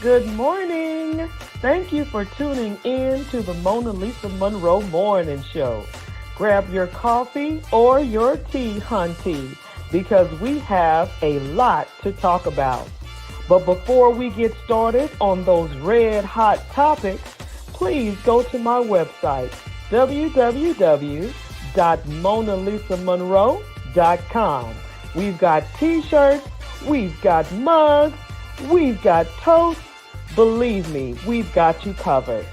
Good morning. Thank you for tuning in to the Monalisa Monroe Morning Show. Grab your coffee or your tea, hunty, because we have a lot to talk about. But before we get started on those red hot topics, please go to my website, www.monalisamonroe.com. We've got t-shirts, we've got mugs, we've got toast. Believe me, we've got you covered.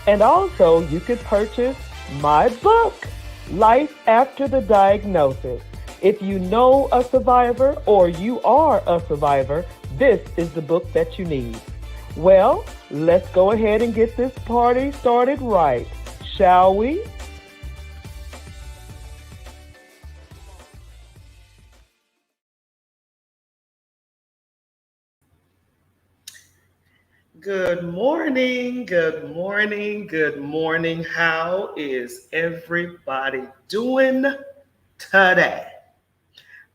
And also, you could purchase my book, Life After the Diagnosis. If you know a survivor or you are a survivor, this is the book that you need. Well, let's go ahead and get this party started right, shall we? Good morning, good morning, good morning. How is everybody doing today?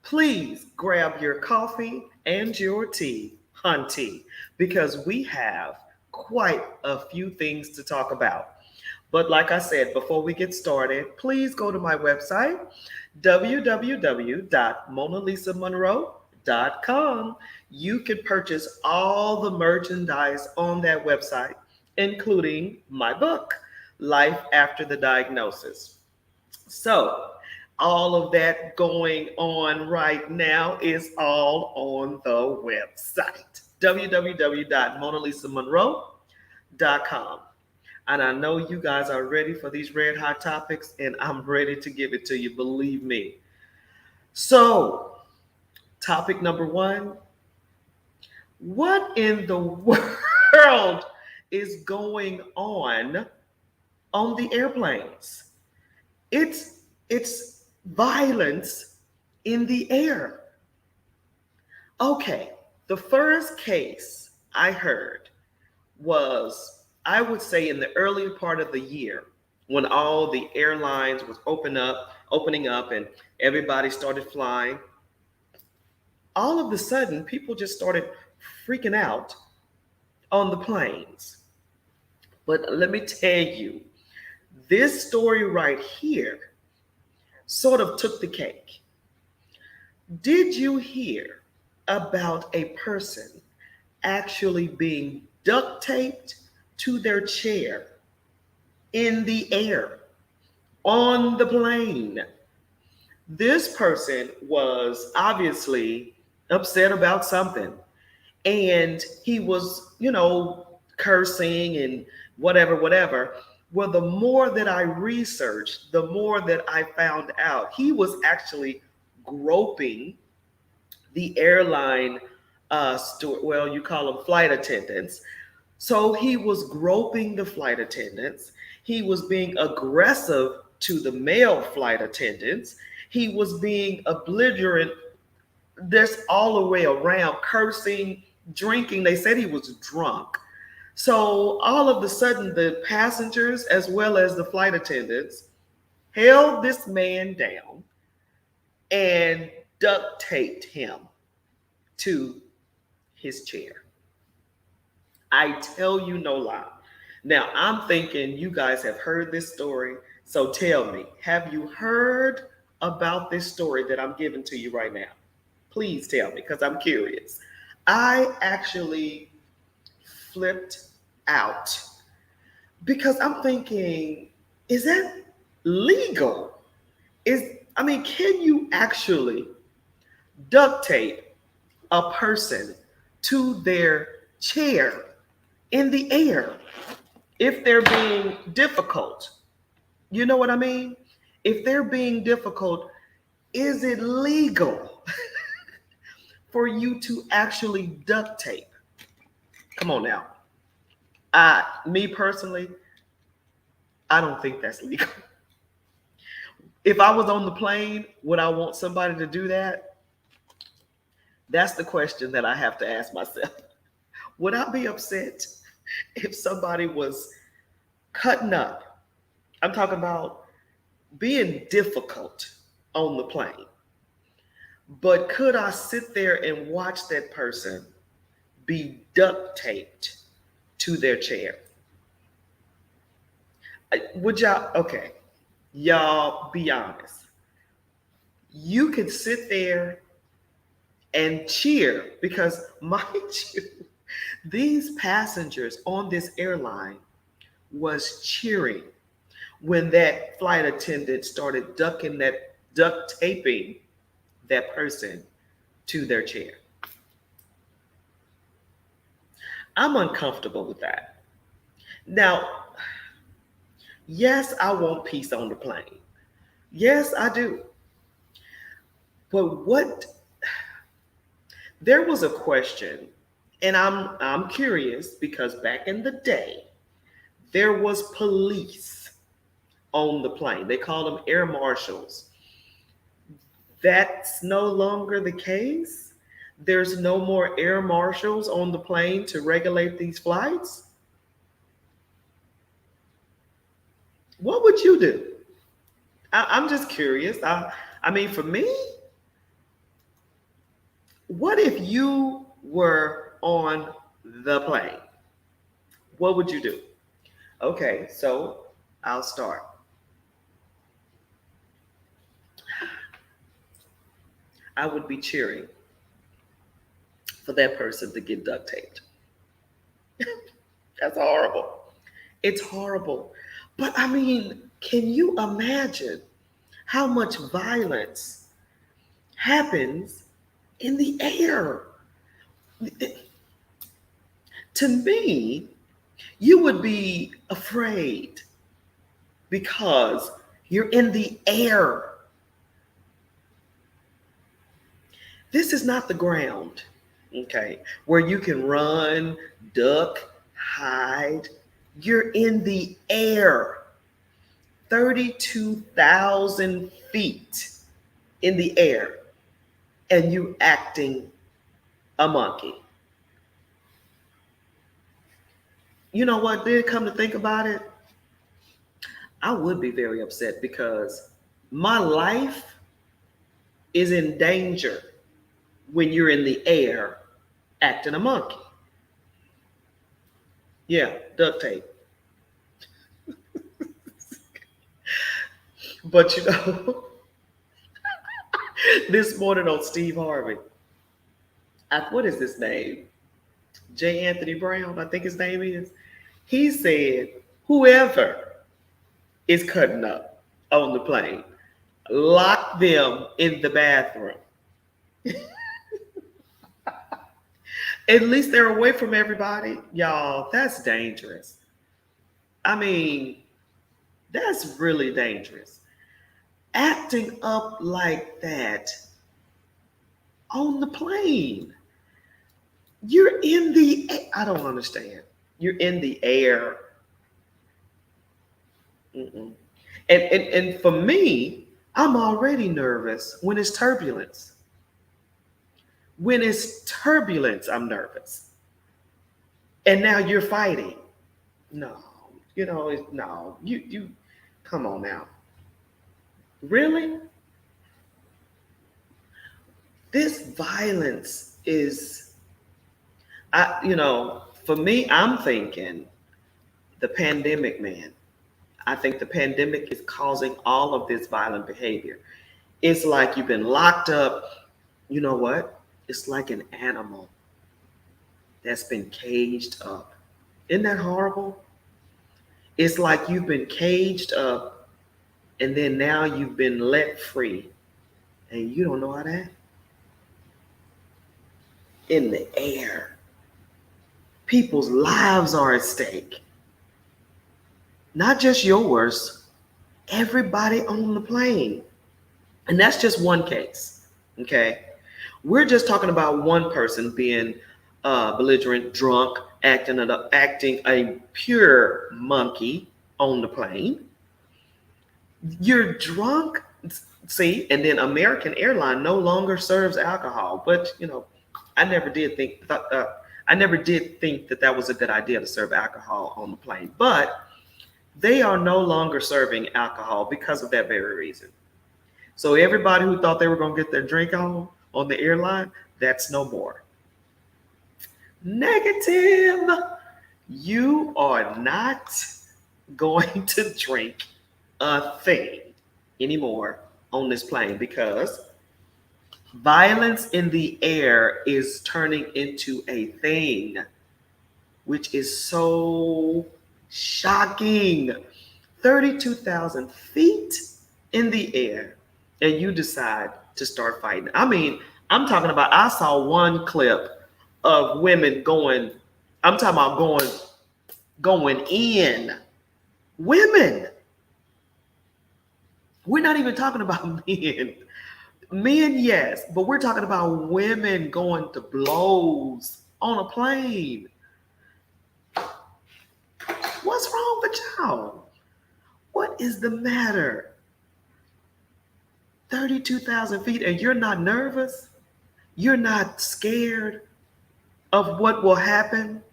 Please grab your coffee and your tea, hunty, because we have quite a few things to talk about. But like I said, before we get started, please go to my website, www.monalisamonroe.com. You can purchase all the merchandise on that website, including my book, Life After the Diagnosis. So, all of that going on right now is all on the website, www.monalisamonroe.com. And I know you guys are ready for these red hot topics, and I'm ready to give it to you, believe me. So, topic number one: what in the world is going on the airplanes? It's violence in the air. Okay, the first case I heard was, I would say, in the earlier part of the year when all the airlines was opening up and everybody started flying. All of a sudden people just started freaking out on the planes. But let me tell you, this story right here sort of took the cake. Did you hear about a person actually being duct taped to their chair in the air on the plane? This person was obviously upset about something, and he was, cursing and whatever. Well, the more that I researched, the more that I found out he was actually groping the airline well, you call them flight attendants. So he was groping the flight attendants. He was being aggressive to the male flight attendants. He was being belligerent, this all the way around, cursing, drinking. They said he was drunk. So all of a sudden, the passengers as well as the flight attendants held this man down and duct taped him to his chair. I tell you no lie. Now, I'm thinking you guys have heard this story. So tell me, have you heard about this story that I'm giving to you right now? Please tell me, because I'm curious. I actually flipped out because I'm thinking, is that legal? Can you actually duct tape a person to their chair in the air if they're being difficult? You know what I mean? If they're being difficult, is it legal for you to actually duct tape? Come on now. Me personally, I don't think that's legal. If I was on the plane, would I want somebody to do that? That's the question that I have to ask myself. Would I be upset if somebody was cutting up? I'm talking about being difficult on the plane. But could I sit there and watch that person be duct taped to their chair. Would y'all, okay, y'all be honest. You could sit there and cheer because, mind you, these passengers on this airline was cheering when that flight attendant started duct taping that person to their chair. I'm uncomfortable with that. Now, yes, I want peace on the plane. Yes, I do. But what there was a question, and I'm curious because back in the day, there was police on the plane. They called them air marshals. That's no longer the case. There's no more air marshals on the plane to regulate these flights. What would you do? I'm just curious. I mean, for me, what if you were on the plane? What would you do? Okay, so I'll start. I would be cheering for that person to get duct taped. That's horrible. It's horrible. But I mean, can you imagine how much violence happens in the air? To me, you would be afraid because you're in the air. This is not the ground, okay, where you can run, duck, hide. You're in the air, 32,000 feet in the air, and you acting a monkey. You know what? Did come to think about it, I would be very upset because my life is in danger when you're in the air acting a monkey. Yeah, duct tape. But you know, this morning on Steve Harvey, what is his name? J. Anthony Brown, I think his name is. He said, whoever is cutting up on the plane, lock them in the bathroom. At least they're away from everybody. Y'all, that's dangerous. I mean, that's really dangerous. Acting up like that on the plane. You're in the I don't understand. You're in the air. Mm-mm. And for me, I'm already nervous when it's turbulence. When it's turbulence, I'm nervous. And now you're fighting. No, no. You come on now. Really? This violence is for me, I'm thinking the pandemic, man. I think the pandemic is causing all of this violent behavior. It's like you've been locked up. You know what? It's like an animal that's been caged up. Isn't that horrible? It's like you've been caged up and then now you've been let free and you don't know how to act. In the air. People's lives are at stake. Not just yours, everybody on the plane. And that's just one case, okay? We're just talking about one person being belligerent, drunk, acting a pure monkey on the plane. You're drunk, see, and then American Airline no longer serves alcohol. But I never did think that that was a good idea to serve alcohol on the plane. But they are no longer serving alcohol because of that very reason. So everybody who thought they were going to get their drink on the airline, that's no more. Negative. You are not going to drink a thing anymore on this plane because violence in the air is turning into a thing, which is so shocking. 32,000 feet in the air, and you decide to start fighting. I mean, I'm talking about, I saw one clip of women going, I'm talking about going in. Women. We're not even talking about men. Men, yes, but we're talking about women going to blows on a plane. What's wrong with y'all? What is the matter? 32,000 feet and you're not nervous? You're not scared of what will happen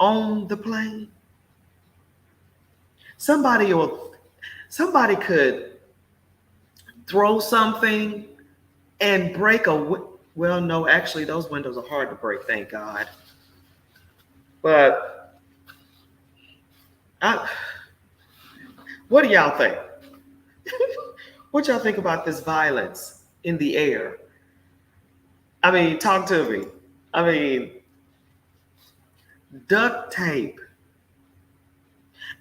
on the plane? Somebody will somebody could throw something and break well, no, actually those windows are hard to break, thank God. But I, what do y'all think? What y'all think about this violence in the air? I mean, talk to me. I mean, duct tape.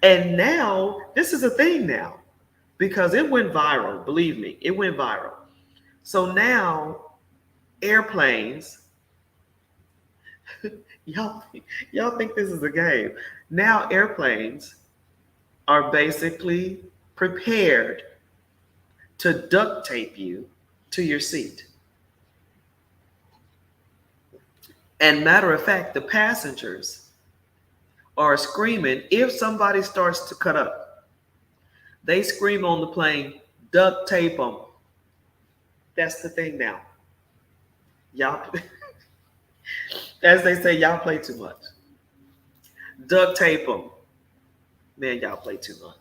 And now, this is a thing now because it went viral. Believe me, it went viral. So now, airplanes, y'all, y'all think this is a game. Now, airplanes are basically prepared to duct tape you to your seat. And matter of fact, the passengers are screaming if somebody starts to cut up. They scream on the plane, duct tape them. That's the thing now. Y'all, as they say, y'all play too much. Duct tape them. Man, y'all play too much.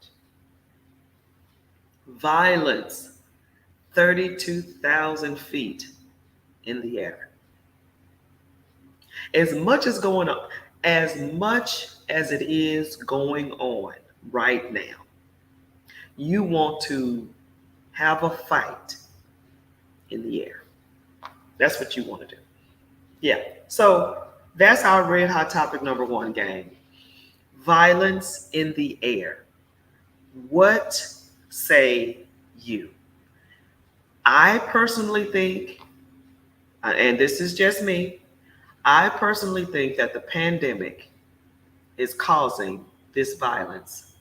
Violence, 32,000 feet in the air. As much as going on, as much as it is going on right now, you want to have a fight in the air. That's what you want to do. Yeah. So that's our red hot topic number one, gang. Violence in the air. What say you? I personally think, and this is just me, I personally think that the pandemic is causing this violence.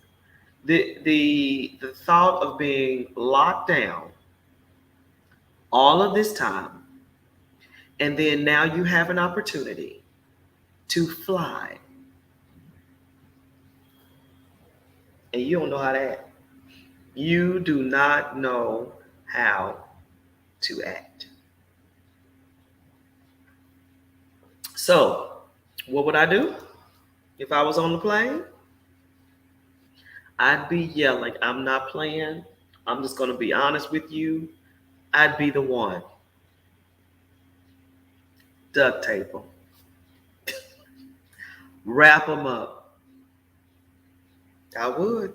The thought of being locked down all of this time, and then now you have an opportunity to fly, and you don't know how to act. You do not know how to act. So, what would I do if I was on the plane? I'd be yelling. I'm not playing. I'm just going to be honest with you. I'd be the one. Duct tape them. Wrap them up. I would.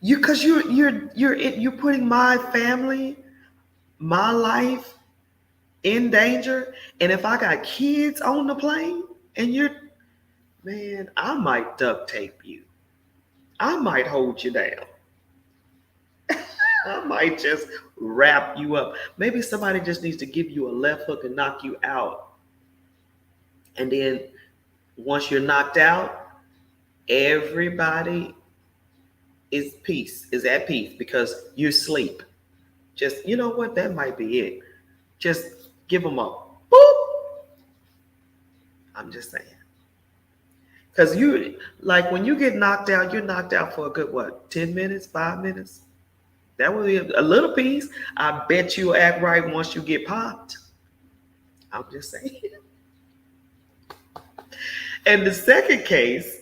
Because you're putting my family, my life in danger. And if I got kids on the plane and man, I might duct tape you. I might hold you down. I might just wrap you up. Maybe somebody just needs to give you a left hook and knock you out. And then once you're knocked out, everybody is at peace because you sleep. Just, you know what? That might be it. Just give them a boop. I'm just saying. Because like when you get knocked out, you're knocked out for a good, what, 10 minutes, 5 minutes? That would be a little piece. I bet you'll act right once you get popped. I'm just saying. And the second case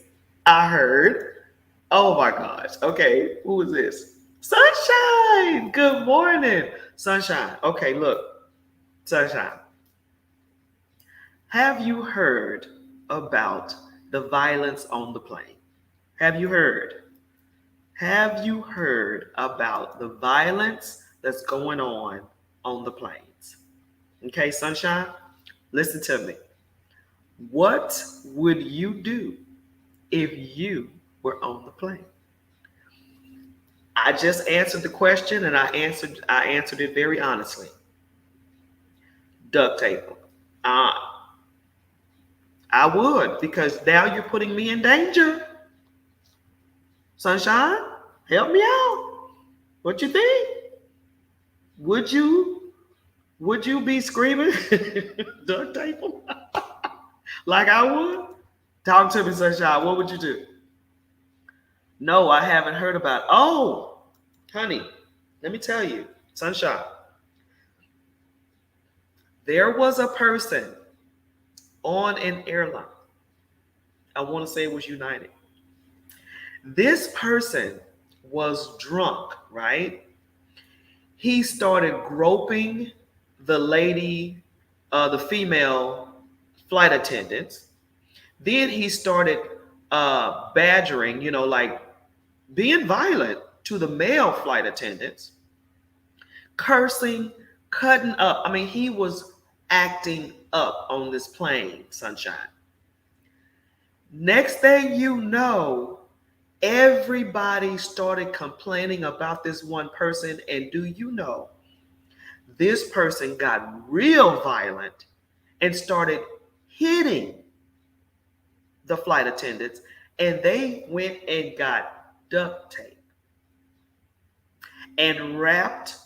I heard, oh my gosh. Okay, who is this? Sunshine. Good morning. Sunshine. Okay, look. Sunshine. Have you heard about the violence on the plane. Have you heard? Have you heard about the violence that's going on the planes? Okay, sunshine, listen to me. What would you do if you were on the plane? I just answered the question and I answered it very honestly. Duct tape. Uh, I would, because now you're putting me in danger. Sunshine, help me out. What you think? Would you be screaming duct tape like I would? Talk to me, Sunshine. What would you do? No, I haven't heard about it. Oh, honey, let me tell you, Sunshine. There was a person on an airline. I want to say it was United. This person was drunk, right? He started groping the lady, the female flight attendants. Then he started badgering, like being violent to the male flight attendants, cursing, cutting up. I mean, he was acting up on this plane, Sunshine. Next thing you know, everybody started complaining about this one person. And do you know, this person got real violent and started hitting the flight attendants, and they went and got duct tape and wrapped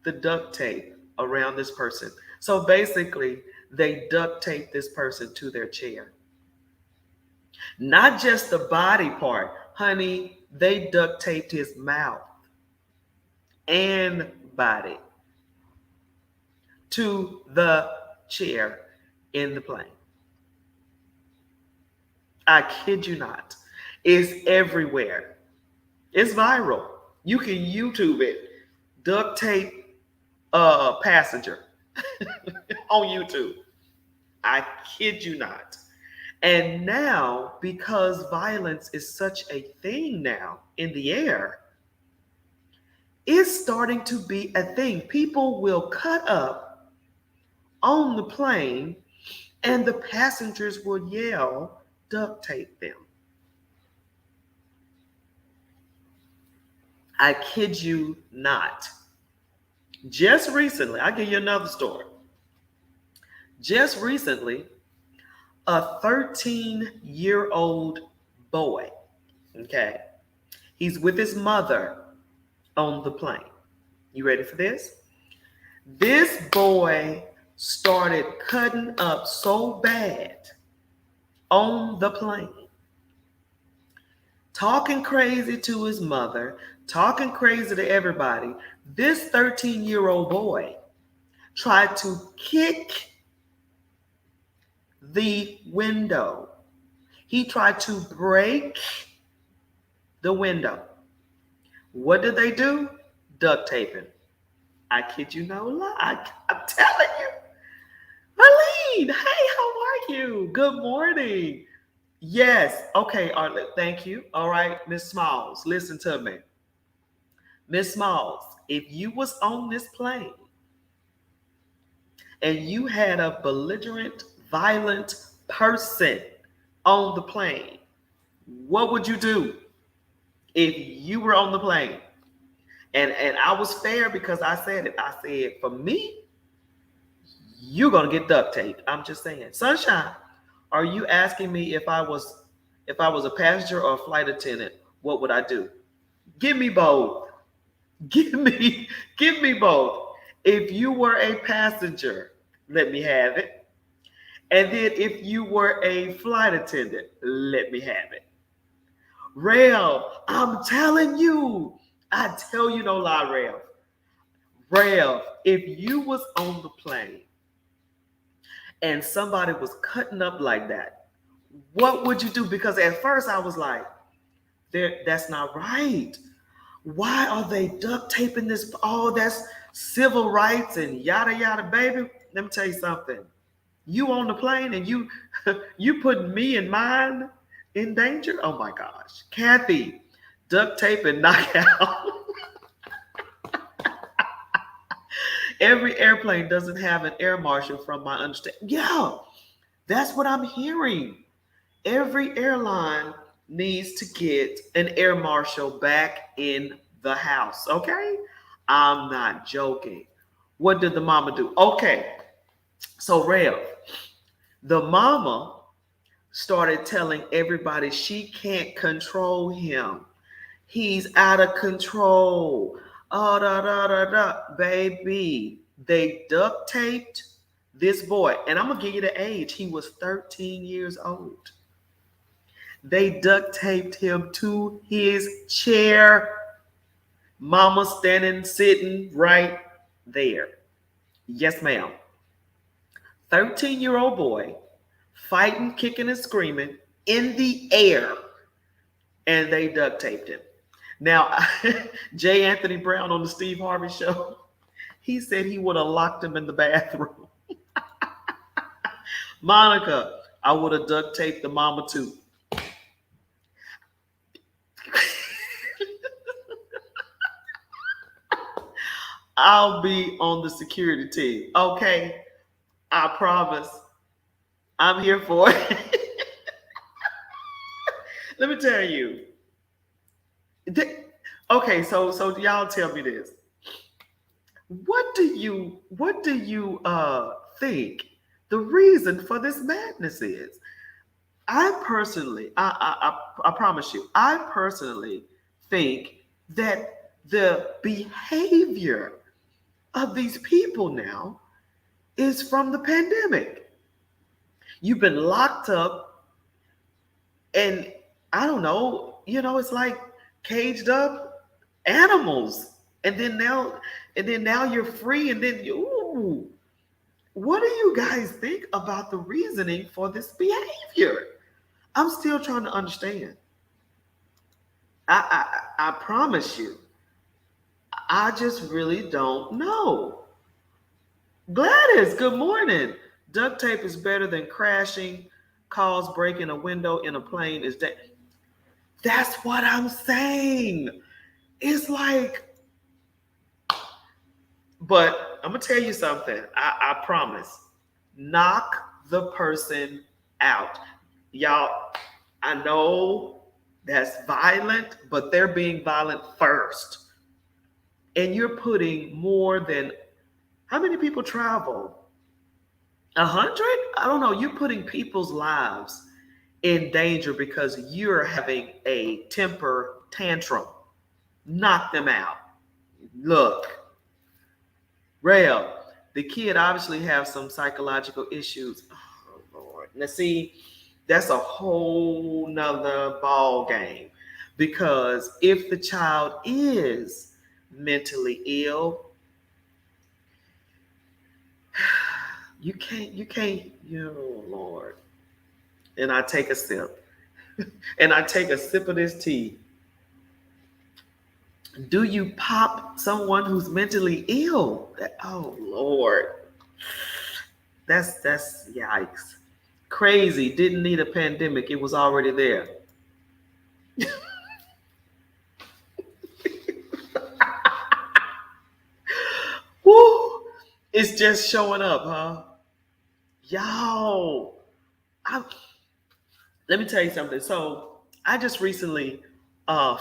the duct tape around this person. So basically, they duct taped this person to their chair. Not just the body part, honey, they duct taped his mouth and body to the chair in the plane. I kid you not. It's everywhere. It's viral. You can YouTube it. Duct tape passenger on YouTube. I kid you not. And now, because violence is such a thing now in the air, it's starting to be a thing. People will cut up on the plane and the passengers will yell, duct tape them. I kid you not. Just recently, I'll give you another story. Just recently, a 13-year-old boy, okay, he's with his mother on the plane. You ready for this? This boy started cutting up so bad on the plane, talking crazy to his mother, talking crazy to everybody. This 13-year-old boy tried to kick the window. He tried to break the window. What did they do? Duct taping. I kid you no lie. I'm telling you. Marlene, hey, how are you? Good morning. Yes. Okay, Arlette, thank you. All right, Miss Smalls, listen to me. Miss Smalls, if you was on this plane and you had a belligerent, violent person on the plane, what would you do if you were on the plane? And I was fair because I said it. I said, for me, you're gonna get duct taped. I'm just saying. Sunshine, are you asking me if I was a passenger or a flight attendant, what would I do? Give me both. Give me both. If you were a passenger, let me have it. And then if you were a flight attendant, let me have it. Rail, I'm telling you. I tell you no lie, Rail. Rail, if you was on the plane and somebody was cutting up like that, what would you do? Because at first I was like, that's not right. Why are they duct taping this? Oh, that's civil rights and yada yada, baby. Let me tell you something. You on the plane and you you putting me and mine In danger? Oh my gosh. Kathy, duct tape and knockout. Every airplane doesn't have an air marshal from my understanding. Yeah, that's what I'm hearing. Every airline needs to get an air marshal back in the house. Okay? I'm not joking. What did the mama do? Okay, so Rev, the mama started telling everybody she can't control him. He's out of control. Oh, da, da, da, da. Baby, they duct taped this boy. And I'm going to give you the age. He was 13 years old. They duct taped him to his chair. Mama standing, sitting right there. Yes, ma'am. 13-year-old boy fighting, kicking, and screaming in the air. And they duct taped him. Now, J. Anthony Brown on the Steve Harvey show, he said he would have locked him in the bathroom. Monica, I would have duct taped the mama too. I'll be on the security team. Okay, I promise. I'm here for it. Let me tell you. Okay, so y'all tell me this. What do you think the reason for this madness is? I personally, I promise you, I personally think that the behavior of these people now is from the pandemic. You've been locked up, and I don't know, it's like caged up animals, and then now you're free, and then ooh, what do you guys think about the reasoning for this behavior? I'm still trying to understand. I promise you, I just really don't know. Gladys, good morning. Duct tape is better than crashing. Cause breaking a window in a plane is that. That's what I'm saying. It's like, but I'm gonna tell you something. I promise. Knock the person out. Y'all, I know that's violent, but they're being violent first. And you're putting more than how many people travel? 100? I don't know. You're putting people's lives in danger because you're having a temper tantrum. Knock them out. Look, Rail, the kid obviously have some psychological issues. Oh Lord. Now see, that's a whole nother ball game. Because if the child is mentally ill, you Lord. And I take a sip. And I take a sip of this tea. Do you pop someone who's mentally ill? Oh Lord. That's yikes. Crazy. Didn't need a pandemic. It was already there. Woo! It's just showing up, huh? Yo, I, let me tell you something. So I just recently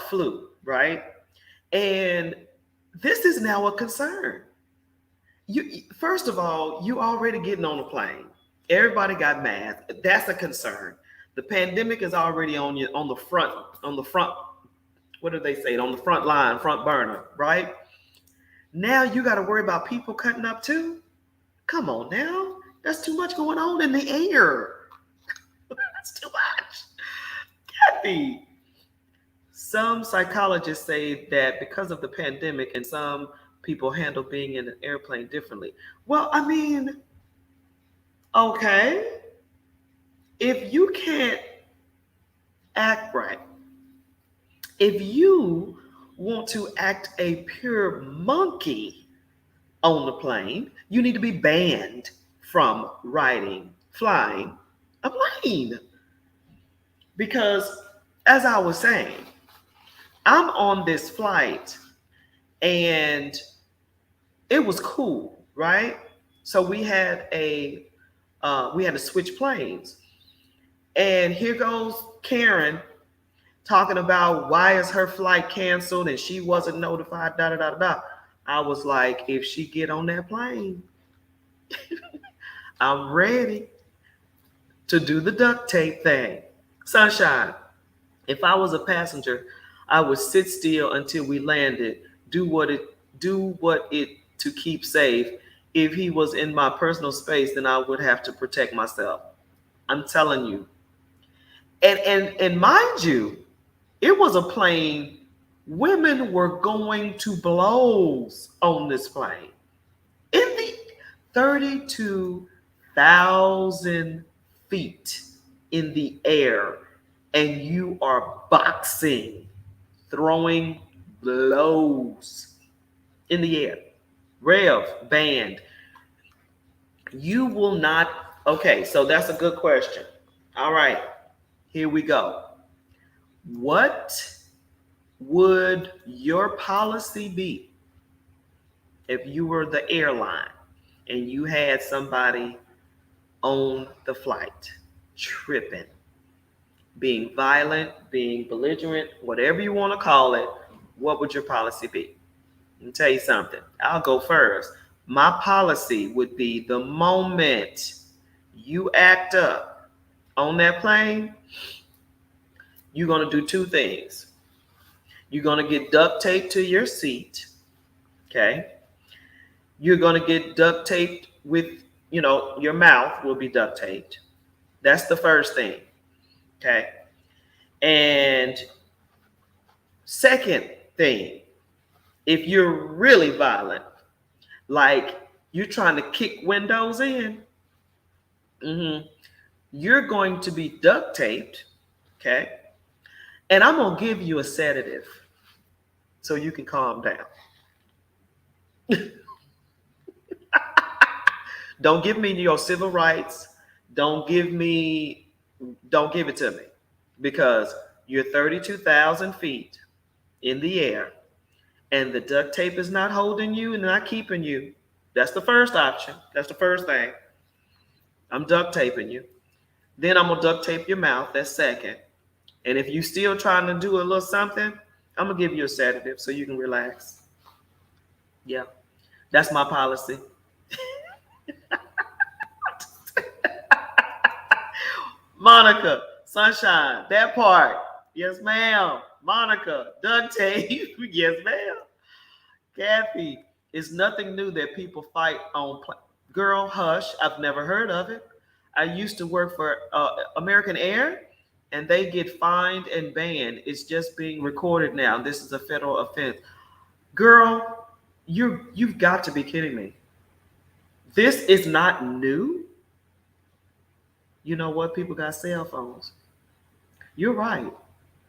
flew, right? And this is now a concern. You first of all, you already getting on a plane. Everybody got masks. That's a concern. The pandemic is already on you on the front. What do they say? On the front line, front burner, right? Now you got to worry about people cutting up too. Come on now, that's too much going on in the air. That's too much. Kathy, some psychologists say that because of the pandemic and some people handle being in an airplane differently. Well, I mean, okay, if you can't act right, if you want to act a pure monkey on the plane, you need to be banned from flying a plane. Because, as I was saying, I'm on this flight and it was cool, right? So we had to switch planes, and here goes Karen talking about why is her flight canceled and she wasn't notified. Da da da da. I was like, if she get on that plane, I'm ready to do the duct tape thing. Sunshine. If I was a passenger, I would sit still until we landed, do what it do what it to keep safe. If he was in my personal space, then I would have to protect myself. I'm telling you. And mind you, it was a plane. Women were going to blows on this plane. In the 32,000 feet in the air, and you are boxing, throwing blows in the air. Rev, band, you will not. Okay, so that's a good question. All right, here we go. What would your policy be if you were the airline and you had somebody on the flight tripping, being violent, being belligerent, whatever you want to call it? What would your policy be? Let me tell you something. I'll go first. My policy would be the moment you act up on that plane, you're going to do two things. You're going to get duct taped to your seat. Okay. You're going to get duct taped with, your mouth will be duct taped. That's the first thing. Okay. And second thing, if you're really violent, like you're trying to kick windows in, you're going to be duct taped. Okay. And I'm going to give you a sedative so you can calm down. Don't give me your civil rights. Don't give it to me, because you're 32,000 feet in the air and the duct tape is not holding you and not keeping you. That's the first option. That's the first thing. I'm duct taping you. Then I'm going to duct tape your mouth. That's second. And if you still trying to do a little something, I'm going to give you a sedative so you can relax. Yeah, that's my policy. Monica, Sunshine, that part. Yes, ma'am. Monica, duct tape. Yes, ma'am. Kathy, it's nothing new that people fight on. Girl, hush. I've never heard of it. I used to work for American Air, and they get fined and banned. It's just being recorded now. This is a federal offense. Girl, you've got to be kidding me. This is not new. You know what? People got cell phones. You're right.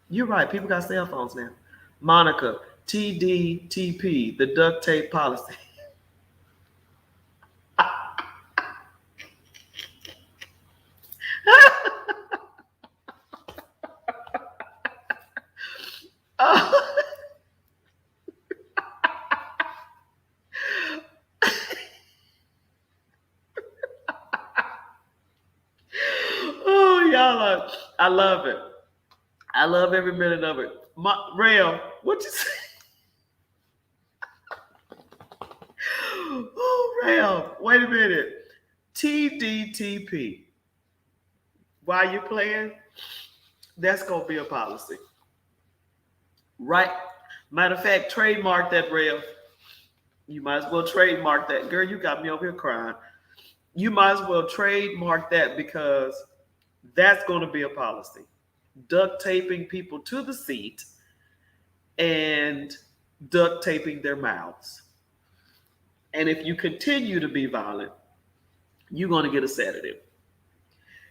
You're right. People got cell phones now. Monica, TDTP, the duct tape policy. Oh. Oh, y'all are, I love it. I love every minute of it. Rail, what you say? Oh, Rail, wait a minute. TDTP. Why you playing? That's gonna be a policy. Right. Matter of fact, trademark that, Rail. You might as well trademark that. Girl, you got me over here crying. You might as well trademark that, because that's going to be a policy. Duct taping people to the seat and duct taping their mouths. And if you continue to be violent, you're going to get a sedative.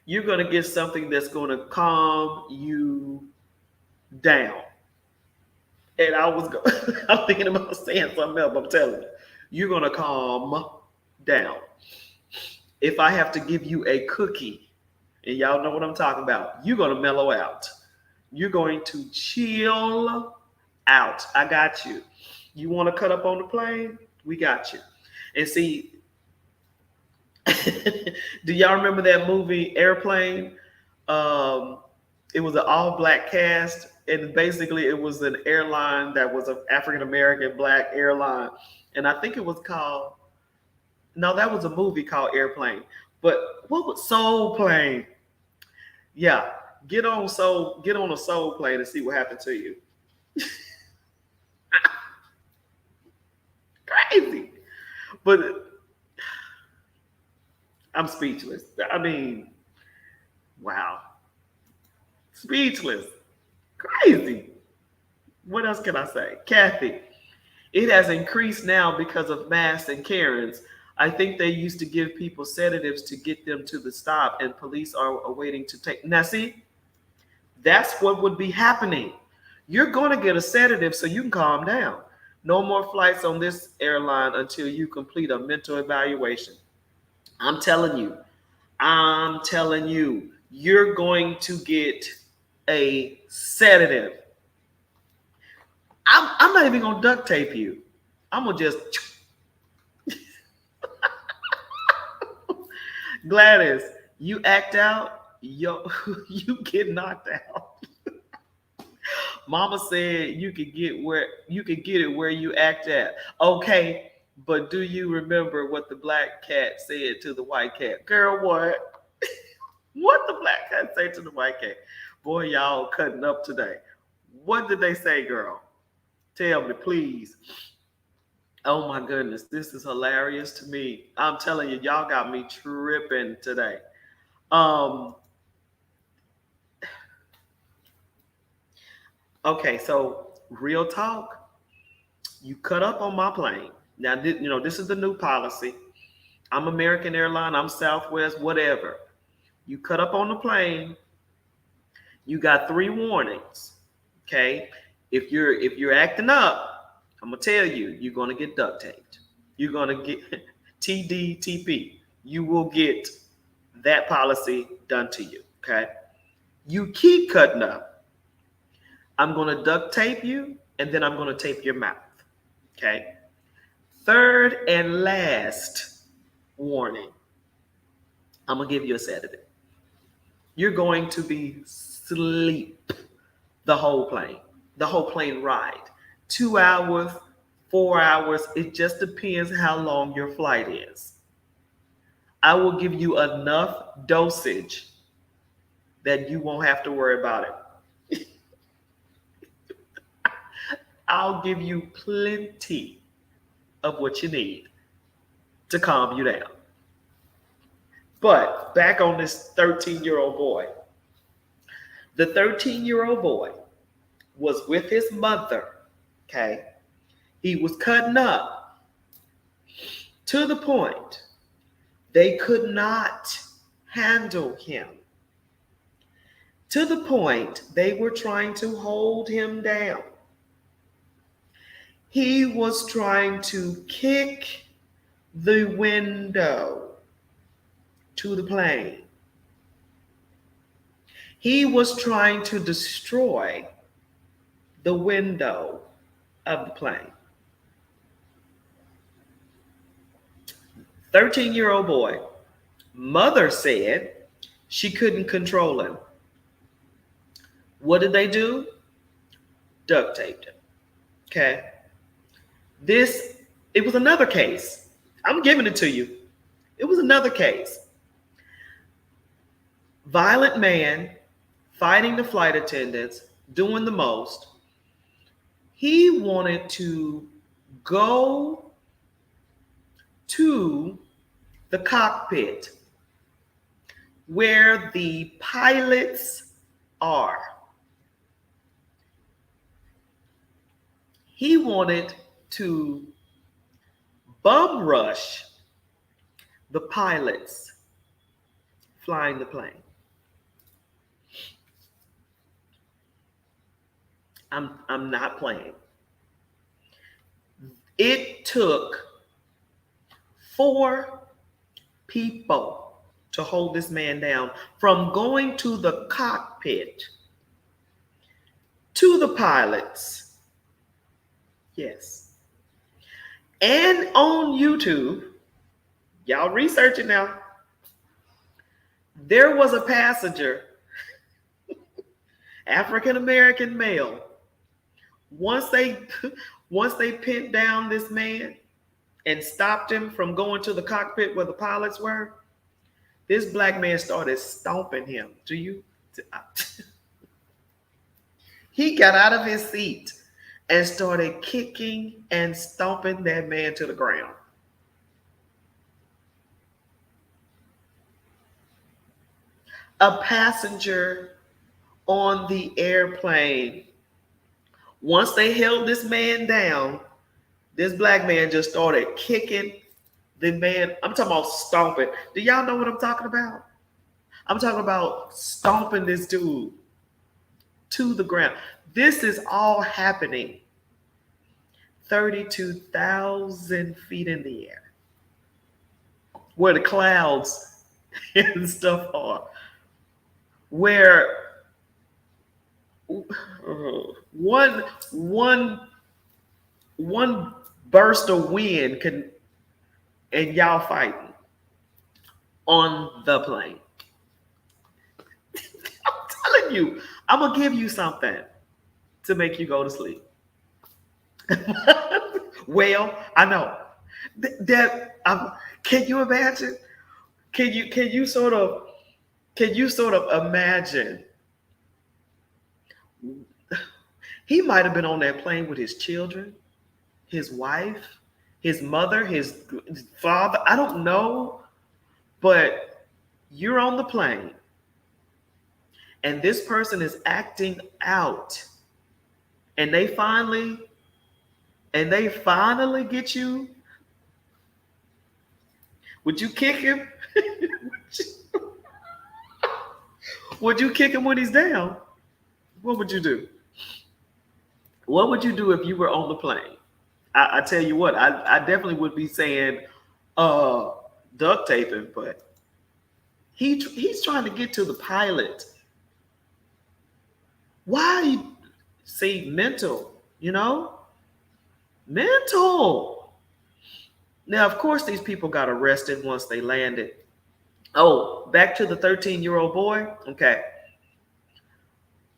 You're going to get something that's going to calm you down. And I'm thinking about saying something else, but I'm telling you, you're going to calm down. If I have to give you a cookie And y'all know what I'm talking about. You're going to mellow out. You're going to chill out. I got you. You want to cut up on the plane? We got you. And see, do y'all remember that movie Airplane? Um, it was an all black cast, and basically it was an airline that was an African American black airline, and I think it was called. No, that was a movie called Airplane. But what was Soul Plane? Yeah, get on a Soul Plane and see what happened to you. Crazy, but I'm speechless. I mean, wow, speechless, crazy. What else can I say? Kathy, it has increased now because of mass and Karens. I think they used to give people sedatives to get them to the stop, and police are waiting to take. Now, see, that's what would be happening. You're going to get a sedative so you can calm down. No more flights on this airline until you complete a mental evaluation. I'm telling you, you're going to get a sedative. I'm not even gonna duct tape you. I'm gonna just Gladys, you act out, yo, you get knocked out. Mama said you could get it where you act at. Okay, but do you remember what the black cat said to the white cat? Girl, what? What the black cat say to the white cat? Boy, y'all cutting up today. What did they say, girl? Tell me, please. Oh my goodness, this is hilarious to me. I'm telling you, y'all got me tripping today. Um, okay, so real talk, you cut up on my plane. Now, this is the new policy. I'm American Airline, I'm Southwest, whatever. You cut up on the plane, you got 3 warnings. Okay, if you're acting up, I'm gonna tell you, you're gonna get duct taped. You're gonna get TDTP. You will get that policy done to you. Okay, you keep cutting up. I'm gonna duct tape you, and then I'm gonna tape your mouth. Okay. Third and last warning. I'm gonna give you a sedative. You're going to be sleep the whole plane, the whole plane ride. 2 hours, 4 hours, it just depends how long your flight is. I will give you enough dosage that you won't have to worry about it. I'll give you plenty of what you need to calm you down. But back on this 13-year-old boy. The 13-year-old boy was with his mother, okay? He was cutting up to the point they could not handle him. To the point they were trying to hold him down. He was trying to kick the window to the plane. He was trying to destroy the window of the plane. 13-year-old boy, mother said she couldn't control him. What did they do? Duct taped him. Okay. It was another case. I'm giving it to you. It was another case. Violent man fighting the flight attendants, doing the most. He wanted to go to the cockpit where the pilots are. He wanted to bum rush the pilots flying the plane. I'm not playing. It took 4 people to to hold this man down from going to the cockpit to the pilots. Yes. And on YouTube, y'all research it now. There was a passenger, African American male. Once they once they pinned down this man and stopped him from going to the cockpit where the pilots were, this black man started stomping him. He got out of his seat and started kicking and stomping that man to the ground. A passenger on the airplane, once they held this man down, this black man just started kicking the man. I'm talking about stomping. Do y'all know what I'm talking about? I'm talking about stomping this dude to the ground. This is all happening 32,000 feet in the air, where the clouds and stuff are, where one one one burst of wind can, and y'all fighting on the plane. I'm telling you, I'm gonna give you something to make you go to sleep. Well, I know that. Can you imagine? Can you sort of imagine? He might have been on that plane with his children, his wife, his mother, his father. I don't know, but you're on the plane, and this person is acting out, and they finally get you. Would you kick him? Would you kick him when he's down? What would you do? What would you do if you were on the plane? I tell you what, I definitely would be saying uh, duct taping, but he's trying to get to the pilot. Why? See, mental, mental. Now, of course, these people got arrested once they landed. Oh, back to the 13-year-old boy. Okay.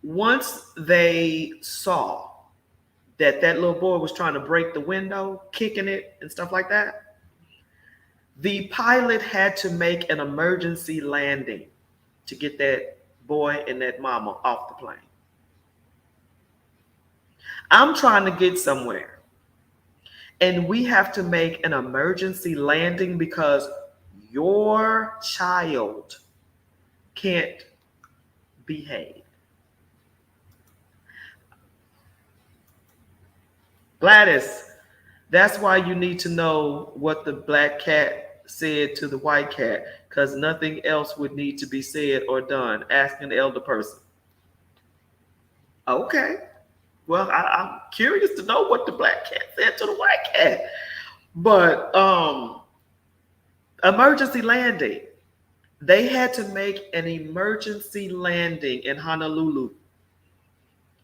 Once they saw that little boy was trying to break the window, kicking it and stuff like that, the pilot had to make an emergency landing to get that boy and that mama off the plane. I'm trying to get somewhere, and we have to make an emergency landing because your child can't behave. Gladys, that's why you need to know what the black cat said to the white cat, because nothing else would need to be said or done. Ask an elder person. Okay. Well, I'm curious to know what the black cat said to the white cat. But emergency landing. They had to make an emergency landing in Honolulu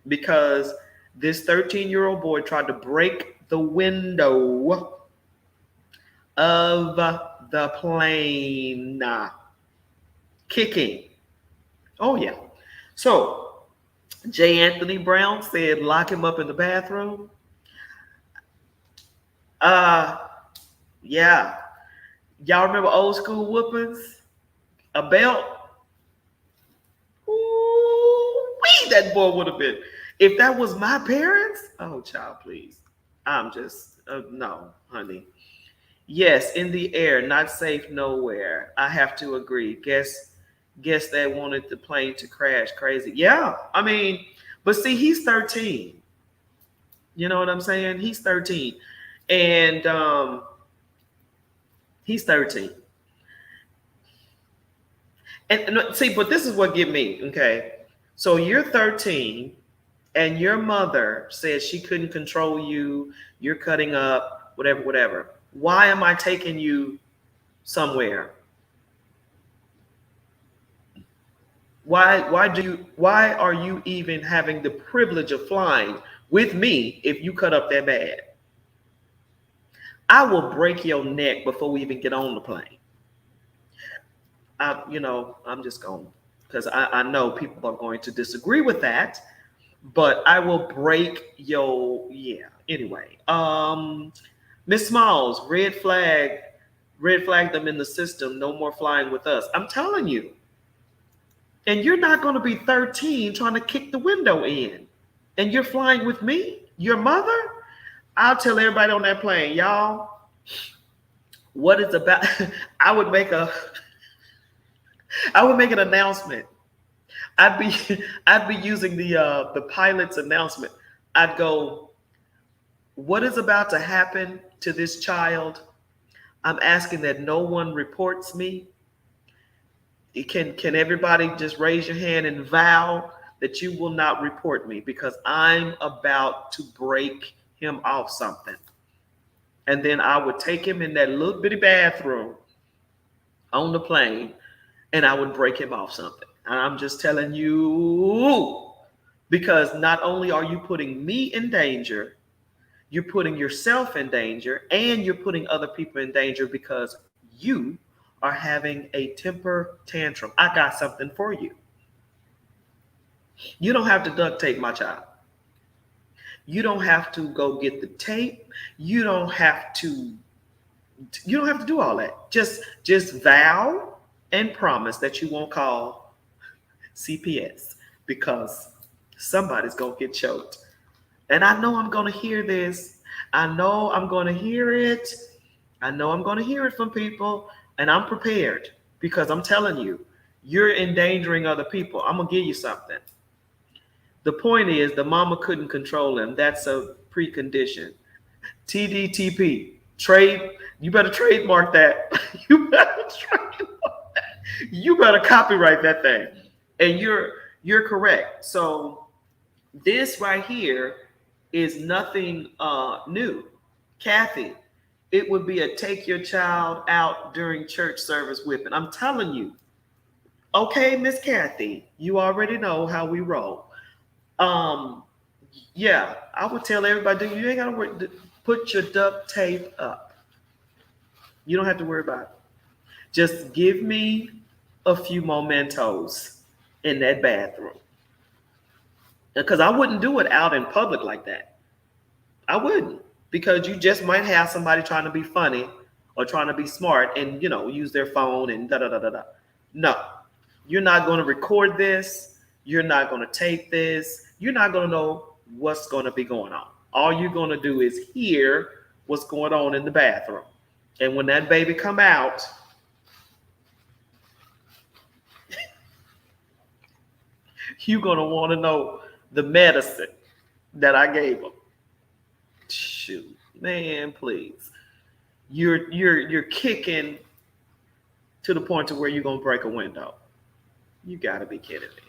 because this 13-year-old boy tried to break the window of the plane. Kicking. Oh, yeah. So, J. Anthony Brown said, lock him up in the bathroom. Yeah. Y'all remember old school whoopings? A belt? Ooh, that boy would have been. If that was my parents, oh, child, please. I'm just, no, honey. Yes, in the air, not safe nowhere. I have to agree. Guess they wanted the plane to crash. Crazy. Yeah, I mean, but see, he's 13. You know what I'm saying? He's 13. And he's 13. And see, but this is what get me, okay? So you're 13 and your mother says she couldn't control you, you're cutting up, whatever. Why am I taking you somewhere? Why are you even having the privilege of flying with me if you cut up that bad? I will break your neck before we even get on the plane. I'm just going because I know people are going to disagree with that, but I will break your yeah. Anyway, Miss Smalls, red flag them in the system. No more flying with us. I'm telling you, and you're not going to be 13 trying to kick the window in, and you're flying with me, your mother. I'll tell everybody on that plane, y'all. What it's about. I would make a I would make an announcement. I'd be I'd be using the pilot's announcement. I'd go, what is about to happen to this child? I'm asking that no one reports me. Can everybody just raise your hand and vow that you will not report me because I'm about to break him off something. And then I would take him in that little bitty bathroom on the plane and I would break him off something. And I'm just telling you, because not only are you putting me in danger, you're putting yourself in danger and you're putting other people in danger because you are having a temper tantrum. I got something for you. You don't have to duct tape my child. You don't have to go get the tape. You don't have to do all that. Just vow and promise that you won't call CPS because somebody's going to get choked. And I know I'm going to hear this. I know I'm going to hear it. I know I'm going to hear it from people. And I'm prepared because I'm telling you, you're endangering other people. I'm going to give you something. The point is, the mama couldn't control him. That's a precondition. TDTP. Trade. You better trademark that. You better trademark that. You better copyright that thing. And you're correct. So this right here is nothing new. Kathy, it would be a take your child out during church service whipping. I'm telling you. Okay, Miss Kathy, you already know how we roll. Um, yeah, I would tell everybody you ain't gotta put your duct tape up. You don't have to worry about it. Just give me a few mementos in that bathroom. Because I wouldn't do it out in public like that. I wouldn't. Because you just might have somebody trying to be funny or trying to be smart and use their phone and da da da da da. No. You're not going to record this. You're not going to tape this. You're not going to know what's going to be going on. All you're going to do is hear what's going on in the bathroom. And when that baby come out, you're going to want to know the medicine that I gave him. Shoot, man, please. You're kicking to the point to where you're going to break a window. You got to be kidding me.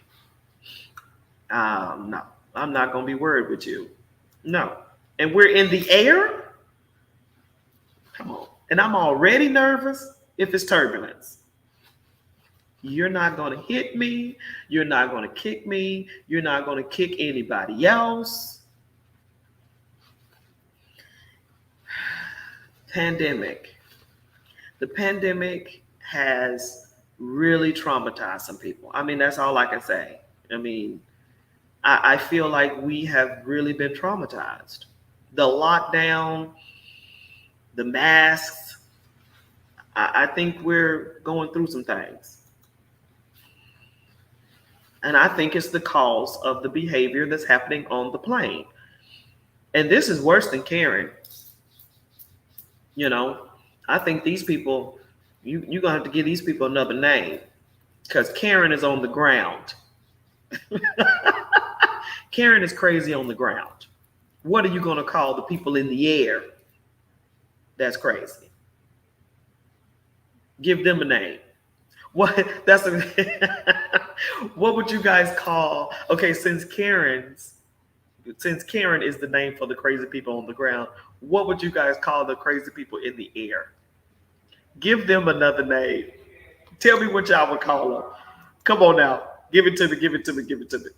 No, I'm not going to be worried with you. No. And we're in the air? Come on. And I'm already nervous if it's turbulence. You're not going to hit me. You're not going to kick me. You're not going to kick anybody else. Pandemic. The pandemic has really traumatized some people. I mean, that's all I can say. I mean, I feel like we have really been traumatized. The lockdown, the masks, I think we're going through some things. And I think it's the cause of the behavior that's happening on the plane. And this is worse than Karen. I think these people, you're going to have to give these people another name because Karen is on the ground. Karen is crazy on the ground. What are you going to call the people in the air? That's crazy. Give them a name. What would you guys call? Okay, since Karen is the name for the crazy people on the ground, what would you guys call the crazy people in the air? Give them another name. Tell me what y'all would call them. Come on now. Give it to me. Give it to me. Give it to me.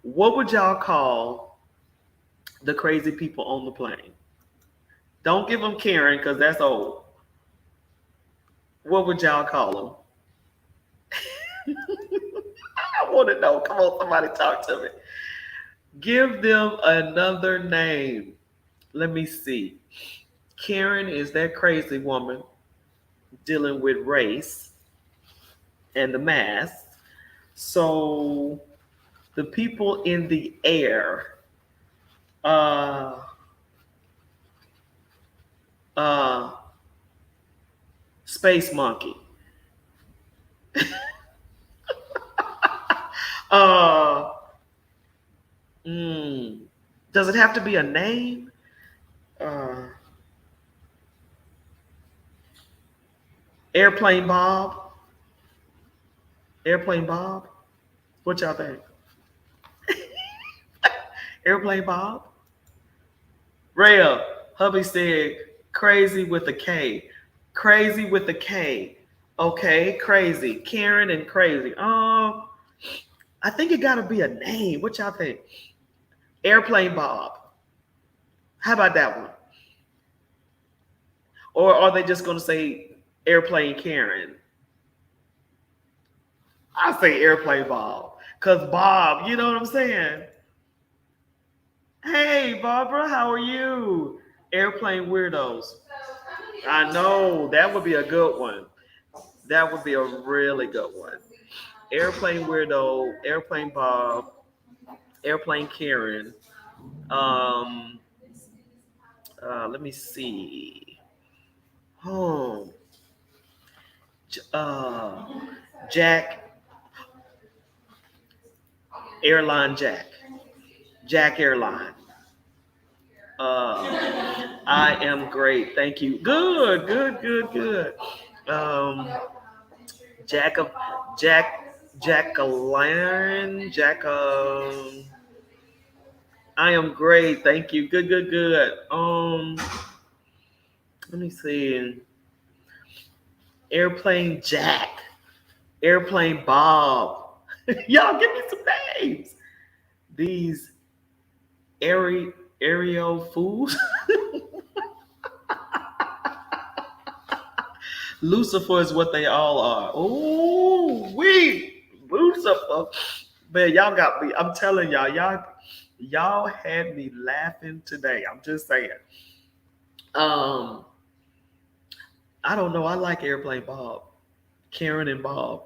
What would y'all call the crazy people on the plane? Don't give them Karen because that's old. What would y'all call them? I want to know. Come on, somebody talk to me. Give them another name. Let me see. Karen is that crazy woman dealing with race and the mask. So the people in the air, uh, uh, space monkey. Uh, mm, does it have to be a name? Uh, Airplane Bob. Airplane Bob. What y'all think? Airplane Bob. Rhea, hubby said crazy with a K. Crazy with a K. Okay, crazy. Karen and crazy. I think it gotta be a name. What y'all think? Airplane Bob. How about that one? Or are they just gonna say Airplane Karen? I say Airplane Bob. Cause Bob, you know what I'm saying? Hey Barbara, how are you? Airplane weirdos. I know that would be a good one. That would be a really good one. Airplane weirdo, airplane Bob, airplane Karen. Um, let me see. Oh, uh, Jack, airline Jack, Jack Airline. I am great, thank you. Good, good, good, good. Um, Jack of Jack Jack Jack. I am great, thank you. Good, good, good. Let me see. Airplane Jack, Airplane Bob. Y'all give me some names. These aerial fools. Lucifer is what they all are. Oh, we Lucifer. Man, y'all got me. I'm telling y'all had me laughing today. I'm just saying. Um, I don't know. I like Airplane Bob, Karen and Bob.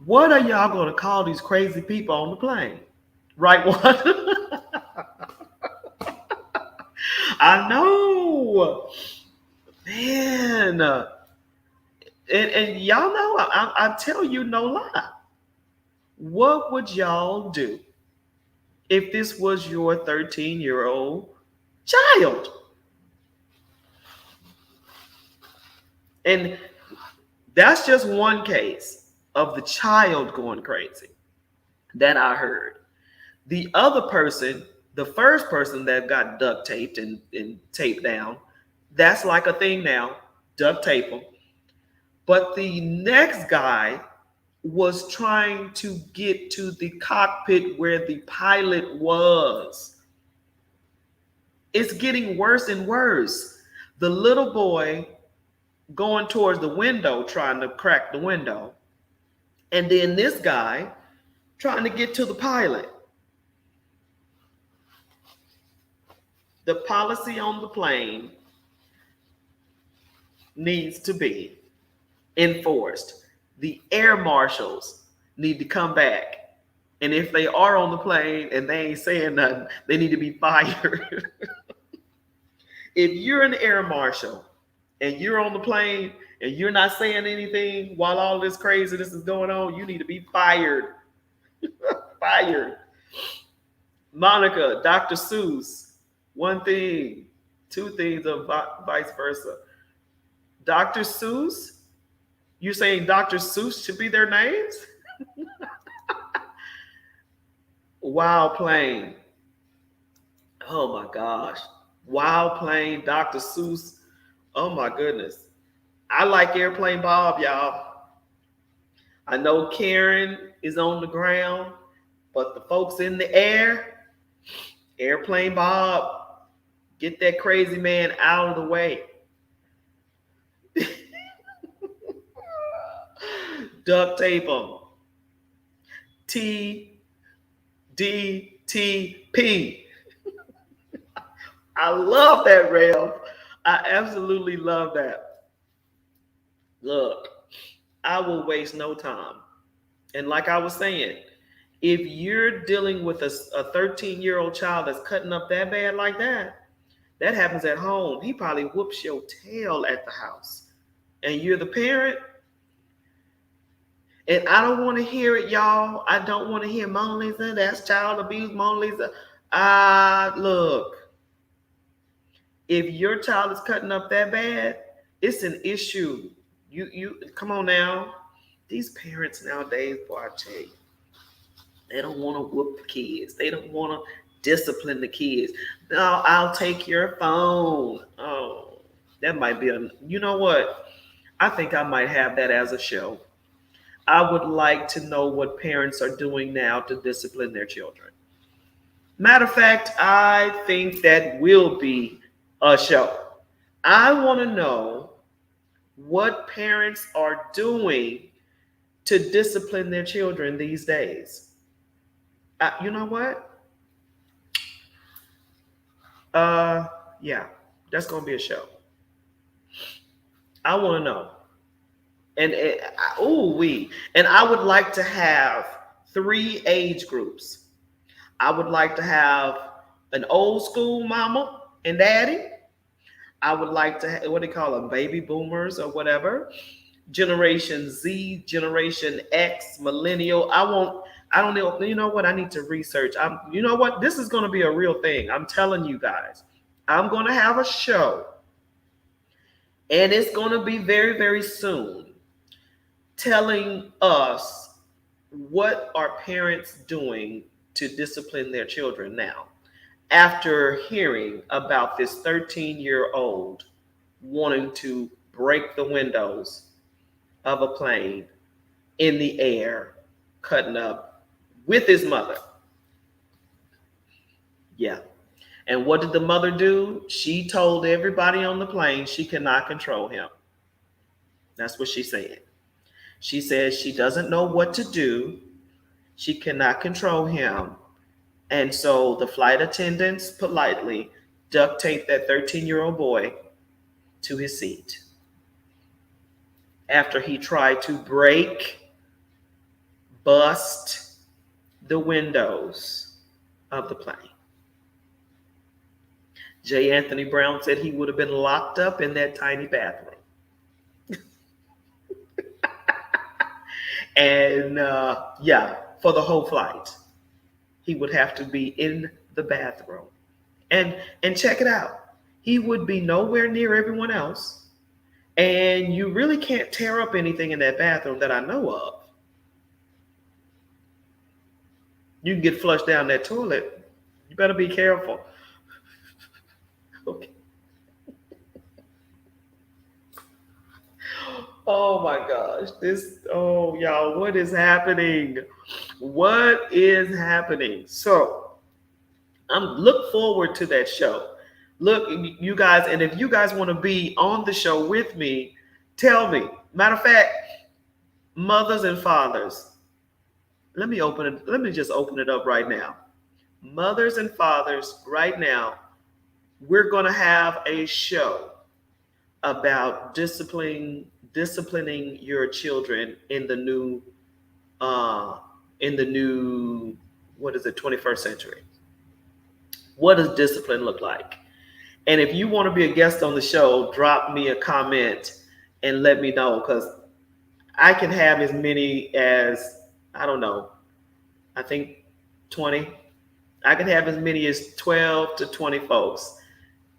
What are y'all gonna call these crazy people on the plane? Right one. I know, man. And y'all know, I tell you no lie. What would y'all do if this was your 13-year-old child? And that's just one case of the child going crazy that I heard. The other person, the first person that got duct taped and taped down, that's like a thing now, duct tape them. But the next guy was trying to get to the cockpit where the pilot was. It's getting worse and worse. The little boy going towards the window, trying to crack the window. And then this guy trying to get to the pilot. The policy on the plane needs to be enforced. The air marshals need to come back. And if they are on the plane and they ain't saying nothing, they need to be fired. If you're an air marshal and you're on the plane and you're not saying anything while all this craziness is going on, you need to be fired. Fired. Monica, Dr. Seuss, one thing, two things, or vice versa. Dr. Seuss, you're saying Dr. Seuss should be their names? Wild Plane. Oh my gosh. Wild Plane, Dr. Seuss. Oh my goodness. I like Airplane Bob, y'all. I know Karen is on the ground, but the folks in the air, Airplane Bob, get that crazy man out of the way. Duct tape them. TDTP. I love that, Rev. I absolutely love that. Look, I will waste no time. And like I was saying, if you're dealing with a 13-year-old child that's cutting up that bad like that happens at home. He probably whoops your tail at the house. And you're the parent. And I don't want to hear it, y'all. I don't want to hear Monalisa. That's child abuse, Monalisa. Look, if your child is cutting up that bad, it's an issue. You come on now. These parents nowadays, boy, I tell you, they don't want to whoop the kids. They don't want to discipline the kids. No, I'll take your phone. Oh, that might be a. You know what? I think I might have that as a show. I would like to know what parents are doing now to discipline their children. Matter of fact, I think that will be a show. I want to know what parents are doing to discipline their children these days. You know what? Uh, yeah, that's gonna be a show. I want to know, and and I would like to have three age groups. I would like to have an old school mama and daddy. I would like to what do they call them, baby boomers or whatever. Generation Z, Generation X, Millennial. I don't know. You know what? I need to research. You know what? This is going to be a real thing. I'm telling you guys. I'm going to have a show, and it's going to be very, very soon, telling us what are parents doing to discipline their children now after hearing about this 13-year-old wanting to break the windows of a plane in the air, cutting up with his mother. Yeah. And what did the mother do? She told everybody on the plane she cannot control him. That's what she said. She says she doesn't know what to do. She cannot control him. And so the flight attendants politely duct taped that 13-year-old boy to his seat after he tried to bust the windows of the plane. J. Anthony Brown said he would have been locked up in that tiny bathroom. And yeah, for the whole flight, he would have to be in the bathroom. And check it out. He would be nowhere near everyone else. And you really can't tear up anything in that bathroom that I know of. You can get flushed down that toilet. You better be careful. Okay. Oh my gosh. Y'all, what is happening? What is happening? So I'm look forward to that show. Look, you guys, and if you guys want to be on the show with me, tell me. Matter of fact, mothers and fathers, let me just open it up right now. Mothers and fathers, right now, we're going to have a show about disciplining your children in the new what is it, 21st century. What does discipline look like? And if you want to be a guest on the show, drop me a comment and let me know, because I can have as many as, I don't know, I think 20. I can have as many as 12 to 20 folks.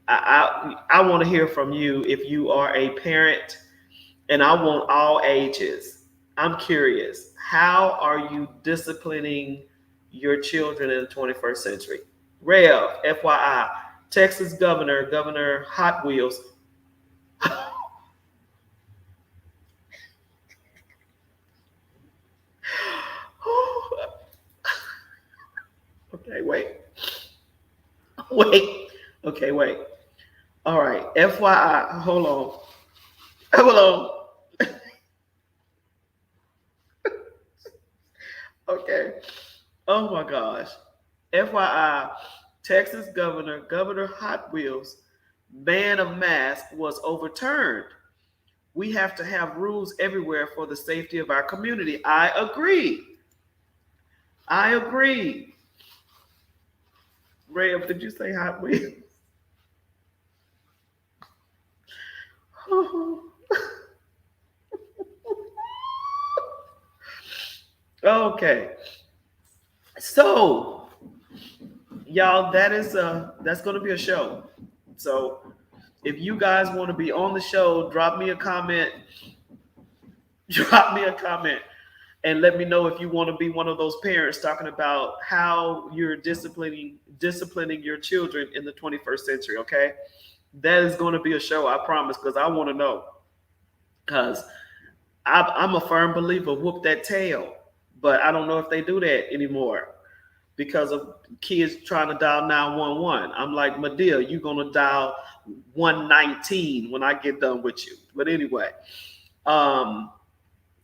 I want to hear from you if you are a parent, and I want all ages. I'm curious. How are you disciplining your children in the 21st century? Rev, FYI, Texas Governor Hot Wheels. Okay, wait. Wait. Okay, wait. All right. FYI, hold on. Hold on. Okay. Oh my gosh. FYI, Texas Governor Hot Wheels ban of mask was overturned. We have to have rules everywhere for the safety of our community. I agree. I agree. Rev, did you say Hot Wheels? Okay. So, y'all, that's going to be a show. So, if you guys want to be on the show, drop me a comment. Drop me a comment and let me know if you want to be one of those parents talking about how you're disciplining your children in the 21st century. Okay, that is going to be a show, I promise, because I want to know. Because I'm a firm believer, whoop that tail, but I don't know if they do that anymore because of kids trying to dial 911. I'm like, Medea, you're gonna dial 119 when I get done with you. But anyway, um,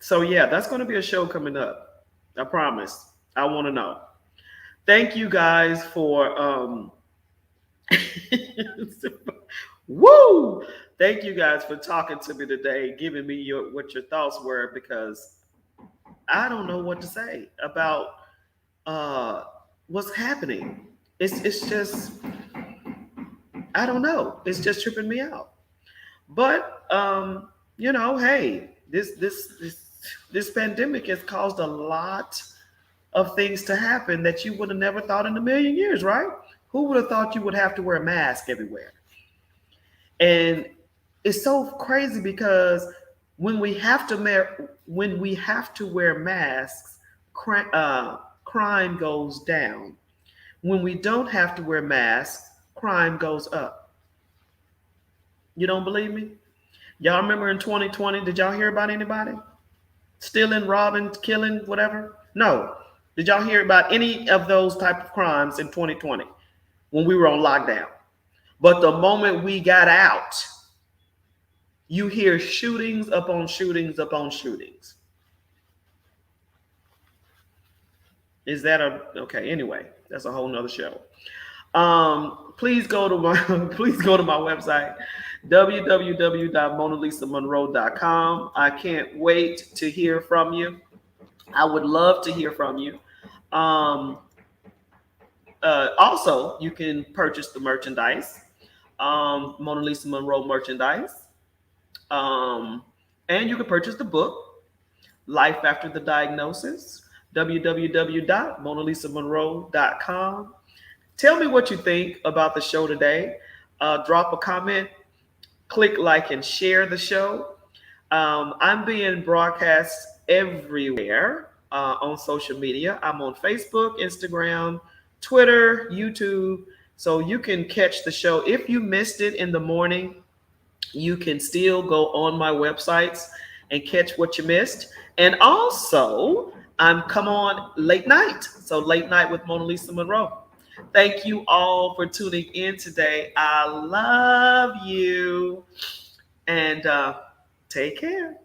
so yeah, that's gonna be a show coming up. I promise. I want to know. Thank you guys for woo! Thank you guys for talking to me today, giving me what your thoughts were because I don't know what to say about uh what's happening. It's just I don't know. It's just tripping me out. But hey, this pandemic has caused a lot of things to happen that you would have never thought in a million years, right? Who would have thought you would have to wear a mask everywhere? And it's so crazy because when we have to wear masks, crime goes down. When we don't have to wear masks, crime goes up. You don't believe me? Y'all remember in 2020? Did y'all hear about anybody stealing, robbing, killing, whatever? No. Did y'all hear about any of those type of crimes in 2020 when we were on lockdown? But the moment we got out, you hear shootings upon shootings upon shootings. Is that a okay? Anyway, that's a whole nother show. Please go to my please go to my website www.monalisamonroe.com. I can't wait to hear from you. I would love to hear from you. Um, Also, you can purchase the merchandise, Mona Lisa Monroe merchandise, um, and you can purchase the book, Life After the Diagnosis, www.monalisamonroe.com. Tell me what you think about the show today. Drop a comment, click like, and share the show. I'm being broadcast everywhere on social media. I'm on Facebook, Instagram, Twitter, YouTube. So you can catch the show. If you missed it in the morning, you can still go on my websites and catch what you missed. And also, I'm come on late night. So late night with Mona Lisa Monroe. Thank you all for tuning in today. I love you. And take care.